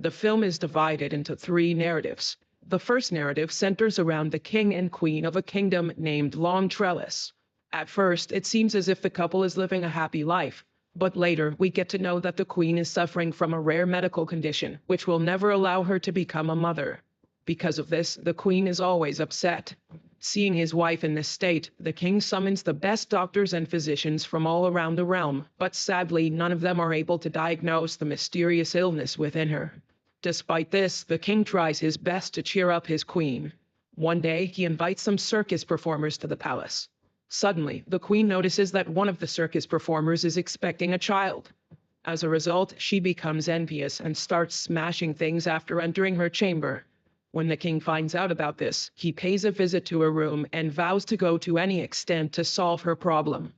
The film is divided into three narratives. The first narrative centers around the king and queen of a kingdom named Long Trellis. At first, it seems as if the couple is living a happy life, but later we get to know that the queen is suffering from a rare medical condition, which will never allow her to become a mother. Because of this, the queen is always upset. Seeing his wife in this state, the king summons the best doctors and physicians from all around the realm, but sadly none of them are able to diagnose the mysterious illness within her. Despite this, the king tries his best to cheer up his queen. One day, he invites some circus performers to the palace. Suddenly, the queen notices that one of the circus performers is expecting a child. As a result, she becomes envious and starts smashing things after entering her chamber. When the king finds out about this, he pays a visit to her room and vows to go to any extent to solve her problem.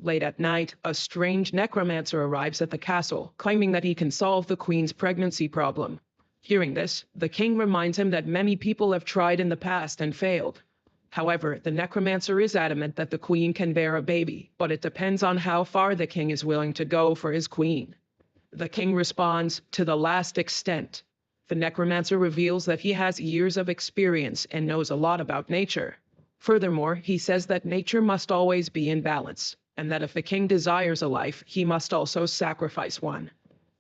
Late at night, a strange necromancer arrives at the castle, claiming that he can solve the queen's pregnancy problem. Hearing this, the king reminds him that many people have tried in the past and failed. However, the necromancer is adamant that the queen can bear a baby, but it depends on how far the king is willing to go for his queen. The king responds, "To the last extent." The necromancer reveals that he has years of experience and knows a lot about nature. Furthermore, he says that nature must always be in balance, and that if the king desires a life, he must also sacrifice one.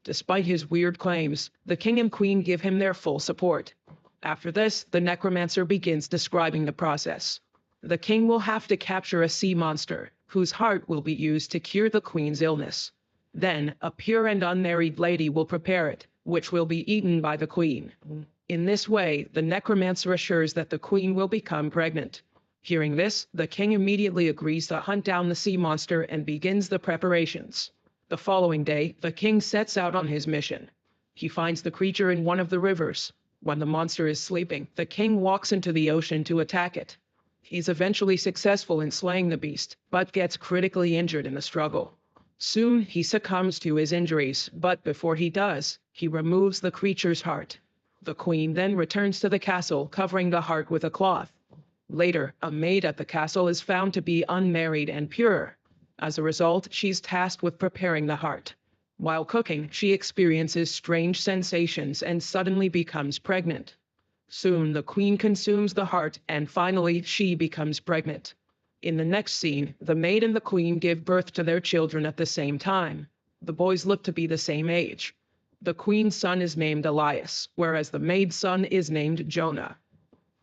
Despite his weird claims, the king and queen give him their full support. After this, the necromancer begins describing the process. The king will have to capture a sea monster, whose heart will be used to cure the queen's illness. Then, a pure and unmarried lady will prepare it, which will be eaten by the queen. In this way, the necromancer assures that the queen will become pregnant. Hearing this, the king immediately agrees to hunt down the sea monster and begins the preparations. The following day, the king sets out on his mission. He finds the creature in one of the rivers. When the monster is sleeping, the king walks into the ocean to attack it. He's eventually successful in slaying the beast, but gets critically injured in the struggle. Soon, he succumbs to his injuries, but before he does, he removes the creature's heart. The queen then returns to the castle, covering the heart with a cloth. Later, a maid at the castle is found to be unmarried and pure. As a result, she's tasked with preparing the heart. While cooking, she experiences strange sensations and suddenly becomes pregnant. Soon, the queen consumes the heart, and finally, she becomes pregnant. In the next scene, the maid and the queen give birth to their children at the same time. The boys look to be the same age. The queen's son is named Elias, whereas the maid's son is named Jonah.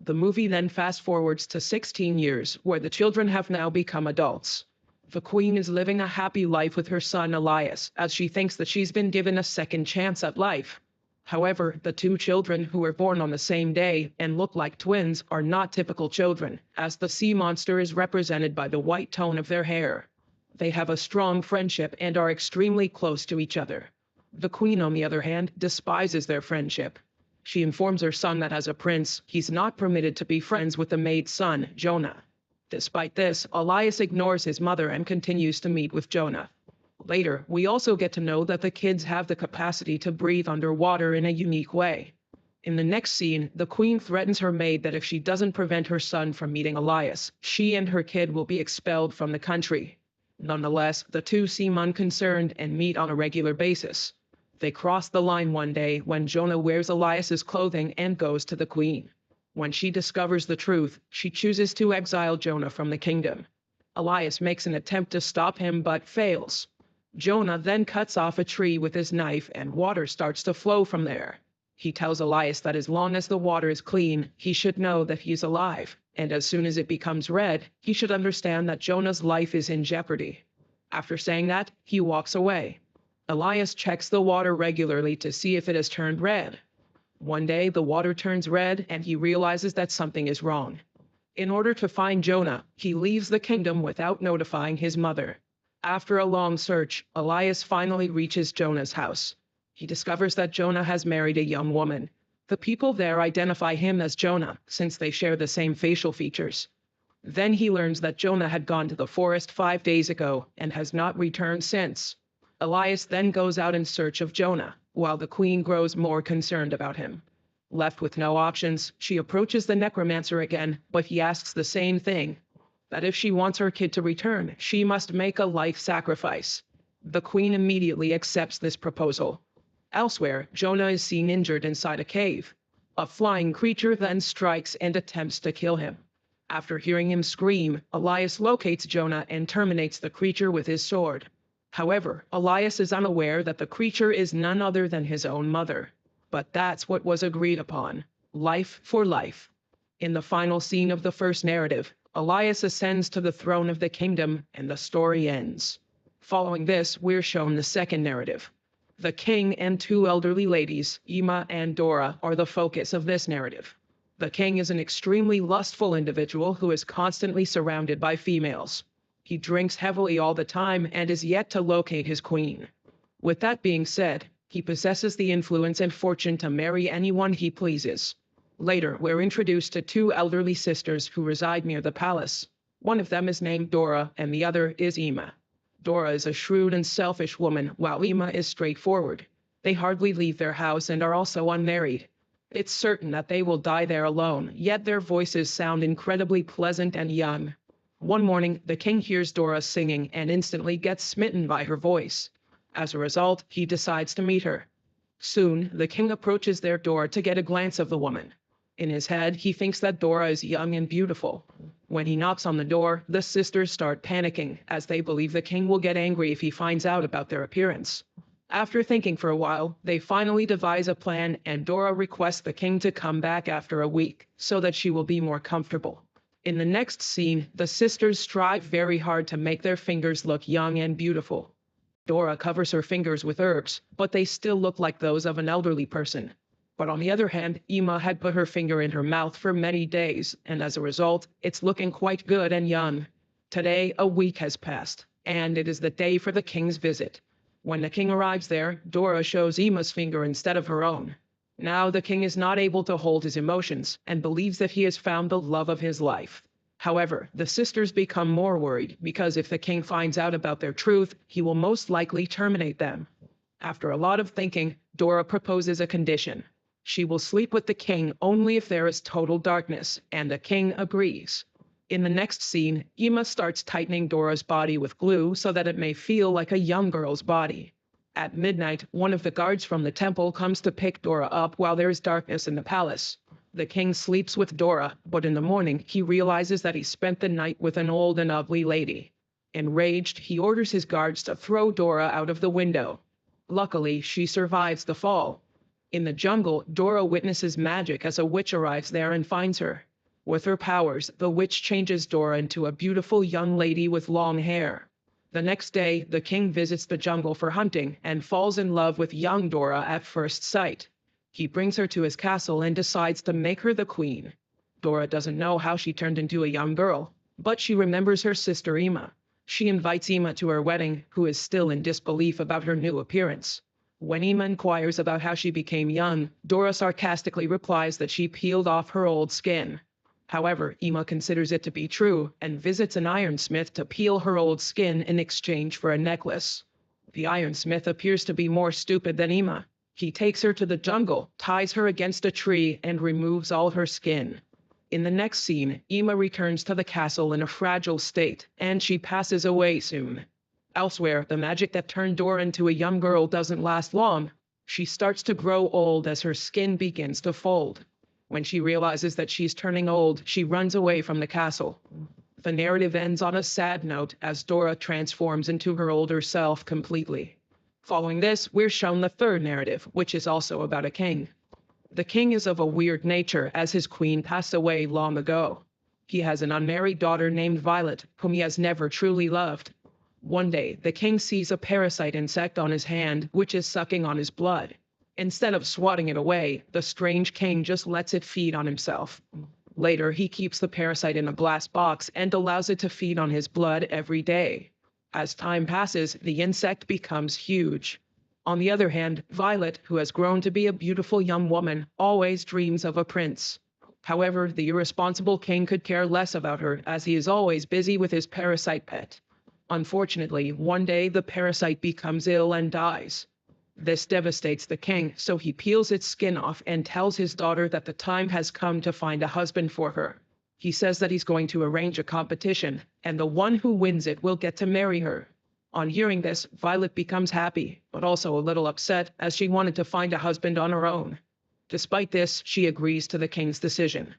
The movie then fast-forwards to 16 years, where the children have now become adults. The queen is living a happy life with her son Elias, as she thinks that she's been given a second chance at life. However, the two children who were born on the same day and look like twins are not typical children, as the sea monster is represented by the white tone of their hair. They have a strong friendship and are extremely close to each other. The queen, on the other hand, despises their friendship. She informs her son that as a prince, he's not permitted to be friends with the maid's son, Jonah. Despite this, Elias ignores his mother and continues to meet with Jonah. Later, we also get to know that the kids have the capacity to breathe underwater in a unique way. In the next scene, the queen threatens her maid that if she doesn't prevent her son from meeting Elias, she and her kid will be expelled from the country. Nonetheless, the two seem unconcerned and meet on a regular basis. They cross the line one day when Jonah wears Elias's clothing and goes to the queen. When she discovers the truth, she chooses to exile Jonah from the kingdom. Elias makes an attempt to stop him but fails. Jonah then cuts off a tree with his knife and water starts to flow from there. He tells Elias that as long as the water is clean, he should know that he's alive, and as soon as it becomes red, he should understand that Jonah's life is in jeopardy. After saying that, he walks away. Elias checks the water regularly to see if it has turned red. One day, the water turns red and he realizes that something is wrong. In order to find Jonah, he leaves the kingdom without notifying his mother. After a long search, Elias finally reaches Jonah's house. He discovers that Jonah has married a young woman. The people there identify him as Jonah, since they share the same facial features. Then he learns that Jonah had gone to the forest 5 days ago and has not returned since. Elias then goes out in search of Jonah, while the queen grows more concerned about him. Left with no options, she approaches the necromancer again, but he asks the same thing: that if she wants her kid to return, she must make a life sacrifice. The queen immediately accepts this proposal. Elsewhere, Jonah is seen injured inside a cave. A flying creature then strikes and attempts to kill him. After hearing him scream, Elias locates Jonah and terminates the creature with his sword. However, Elias is unaware that the creature is none other than his own mother. But that's what was agreed upon. Life for life. In the final scene of the first narrative, Elias ascends to the throne of the kingdom and the story ends. Following this, we're shown the second narrative. The king and two elderly ladies, Ima and Dora, are the focus of this narrative. The king is an extremely lustful individual who is constantly surrounded by females. He drinks heavily all the time and is yet to locate his queen. With that being said, he possesses the influence and fortune to marry anyone he pleases. Later, we're introduced to two elderly sisters who reside near the palace. One of them is named Dora and the other is Ima. Dora is a shrewd and selfish woman, while Ima is straightforward. They hardly leave their house and are also unmarried. It's certain that they will die there alone, yet their voices sound incredibly pleasant and young. One morning, the king hears Dora singing and instantly gets smitten by her voice. As a result, he decides to meet her. Soon, the king approaches their door to get a glance of the woman. In his head, he thinks that Dora is young and beautiful. When he knocks on the door, the sisters start panicking, as they believe the king will get angry if he finds out about their appearance. After thinking for a while, they finally devise a plan and Dora requests the king to come back after a week, so that she will be more comfortable. In the next scene, the sisters strive very hard to make their fingers look young and beautiful. Dora covers her fingers with herbs, but they still look like those of an elderly person. But on the other hand, Ima had put her finger in her mouth for many days, and as a result, it's looking quite good and young. Today, a week has passed, and it is the day for the king's visit. When the king arrives there, Dora shows Ima's finger instead of her own. Now the king is not able to hold his emotions, and believes that he has found the love of his life. However, the sisters become more worried, because if the king finds out about their truth, he will most likely terminate them. After a lot of thinking, Dora proposes a condition. She will sleep with the king only if there is total darkness, and the king agrees. In the next scene, Ima starts tightening Dora's body with glue so that it may feel like a young girl's body. At midnight, one of the guards from the temple comes to pick Dora up while there is darkness in the palace. The king sleeps with Dora, but in the morning he realizes that he spent the night with an old and ugly lady. Enraged, he orders his guards to throw Dora out of the window. Luckily, she survives the fall. In the jungle, Dora witnesses magic as a witch arrives there and finds her. With her powers, the witch changes Dora into a beautiful young lady with long hair. The next day, the king visits the jungle for hunting and falls in love with young Dora at first sight. He brings her to his castle and decides to make her the queen. Dora doesn't know how she turned into a young girl, but she remembers her sister Ima. She invites Ima to her wedding, who is still in disbelief about her new appearance. When Ima inquires about how she became young, Dora sarcastically replies that she peeled off her old skin. However, Ima considers it to be true and visits an ironsmith to peel her old skin in exchange for a necklace. The ironsmith appears to be more stupid than Ima. He takes her to the jungle, ties her against a tree, and removes all her skin. In the next scene, Ima returns to the castle in a fragile state, and she passes away soon. Elsewhere, the magic that turned Dora into a young girl doesn't last long. She starts to grow old as her skin begins to fold. When she realizes that she's turning old, she runs away from the castle. The narrative ends on a sad note as Dora transforms into her older self completely. Following this, we're shown the third narrative, which is also about a king. The king is of a weird nature as his queen passed away long ago. He has an unmarried daughter named Violet, whom he has never truly loved. One day, the king sees a parasite insect on his hand, which is sucking on his blood. Instead of swatting it away, the strange king just lets it feed on himself. Later, he keeps the parasite in a glass box and allows it to feed on his blood every day. As time passes, the insect becomes huge. On the other hand, Violet, who has grown to be a beautiful young woman, always dreams of a prince. However, the irresponsible king could care less about her as he is always busy with his parasite pet. Unfortunately, one day the parasite becomes ill and dies. This devastates the king, so he peels its skin off and tells his daughter that the time has come to find a husband for her. He says that he's going to arrange a competition, and the one who wins it will get to marry her. On hearing this, Violet becomes happy, but also a little upset as she wanted to find a husband on her own. Despite this, she agrees to the king's decision.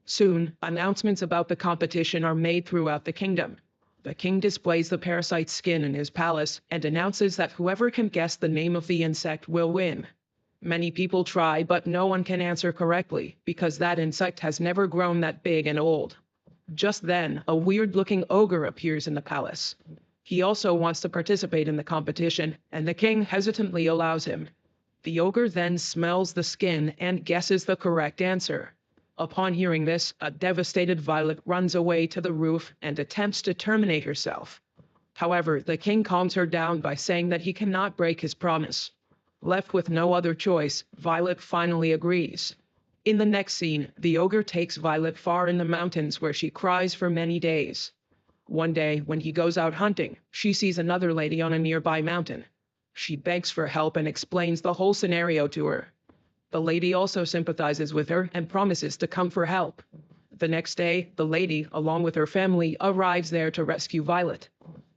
Soon, announcements about the competition are made throughout the kingdom. The king displays the parasite's skin in his palace and announces that whoever can guess the name of the insect will win. Many people try, but no one can answer correctly because that insect has never grown that big and old. Just then, a weird-looking ogre appears in the palace. He also wants to participate in the competition, and the king hesitantly allows him. The ogre then smells the skin and guesses the correct answer. Upon hearing this, a devastated Violet runs away to the roof and attempts to terminate herself. However, the king calms her down by saying that he cannot break his promise. Left with no other choice, Violet finally agrees. In the next scene, the ogre takes Violet far in the mountains where she cries for many days. One day, when he goes out hunting, she sees another lady on a nearby mountain. She begs for help and explains the whole scenario to her. The lady also sympathizes with her and promises to come for help. The next day, the lady, along with her family, arrives there to rescue Violet.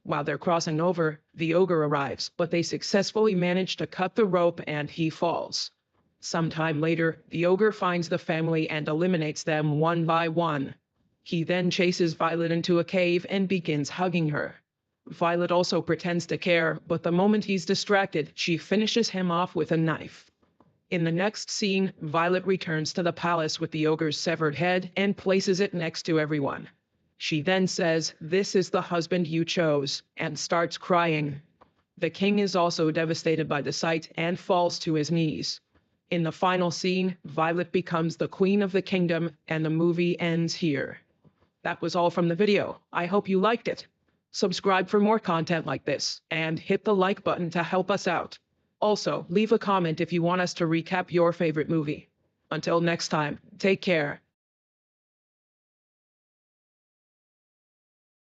While they're crossing over, the ogre arrives, but they successfully manage to cut the rope and he falls. Sometime later, the ogre finds the family and eliminates them one by one. He then chases Violet into a cave and begins hugging her. Violet also pretends to care, but the moment he's distracted, she finishes him off with a knife. In the next scene, Violet returns to the palace with the ogre's severed head and places it next to everyone. She then says, "This is the husband you chose," and starts crying. The king is also devastated by the sight and falls to his knees. In the final scene, Violet becomes the queen of the kingdom, and the movie ends here. That was all from the video. I hope you liked it. Subscribe for more content like this, and hit the like button to help us out. Also, leave a comment if you want us to recap your favorite movie. Until next time, take care.